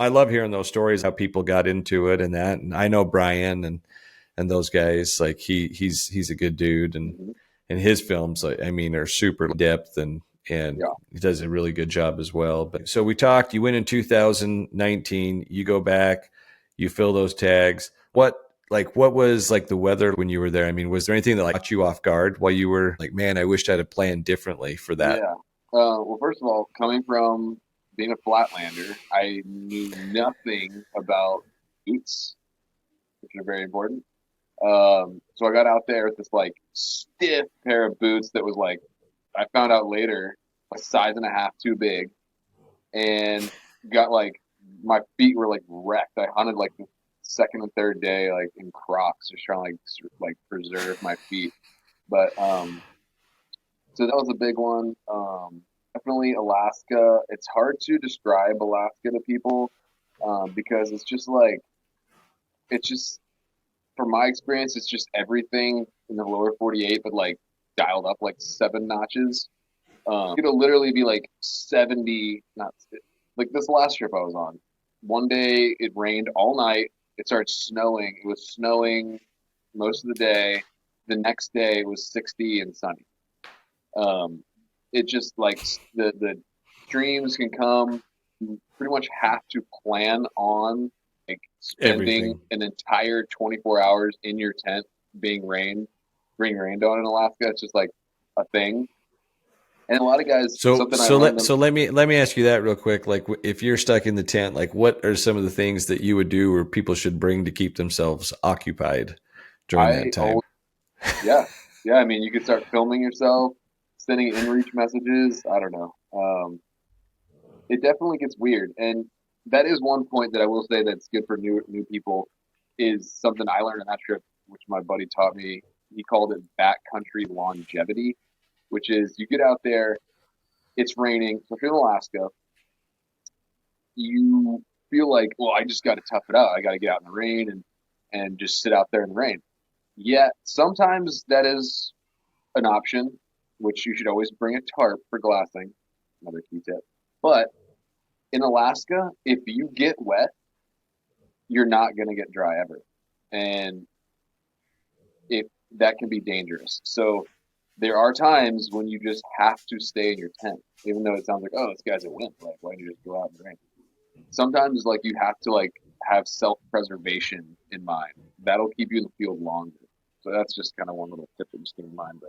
I love hearing those stories, how people got into it and that. And I know Brian and those guys, like he's a good dude, Mhm. and his films, like, I mean, are super depth, and Yeah. he does a really good job as well. But so we talked, you went in 2019, you go back, you fill those tags. What was like the weather when you were there? I mean, was there anything that like caught you off guard while you were like, man, I wished I'd have planned differently for that? Yeah. Well, first of all, coming from being a flatlander, I knew nothing about boots, which are very important. So I got out there with this like stiff pair of boots that was like, I found out later, a size and a half too big, and got like my feet were like wrecked. I hunted like the second and third day like in Crocs, just trying to like preserve my feet. But so that was a big one. Definitely Alaska. It's hard to describe Alaska to people because it's just like it's just from my experience, it's just everything in the lower 48, but like dialed up like 7 notches. It'll literally be like 70, not like this last trip I was on. One day it rained all night. It started snowing. It was snowing most of the day. The next day it was 60 and sunny. Um, it just like the dreams can come. You pretty much have to plan on like spending Everything. an entire 24 hours in your tent being rained on in Alaska. It's just like a thing. And a lot of guys, So something I so learned let them. so let me ask you that real quick. Like, if you're stuck in the tent, like, what are some of the things that you would do or people should bring to keep themselves occupied during that I time? always, yeah, yeah. I mean, you could start filming yourself, sending in-reach messages. I don't know. It definitely gets weird, and that is one point that I will say that's good for new people is something I learned on that trip, which my buddy taught me. He called it backcountry longevity, which is you get out there, it's raining. So if you're in Alaska, you feel like, well, I just got to tough it out. I got to get out in the rain and just sit out there in the rain. Yet sometimes that is an option, which you should always bring a tarp for glassing. Another key tip. But in Alaska, if you get wet, you're not going to get dry ever. And if that can be dangerous. So there are times when you just have to stay in your tent, even though it sounds like, oh, this guy's a wimp. Like, why don't you just go out in the rain? Sometimes like you have to like have self-preservation in mind. That'll keep you in the field longer. So that's just kind of one little tip to just keep in mind. But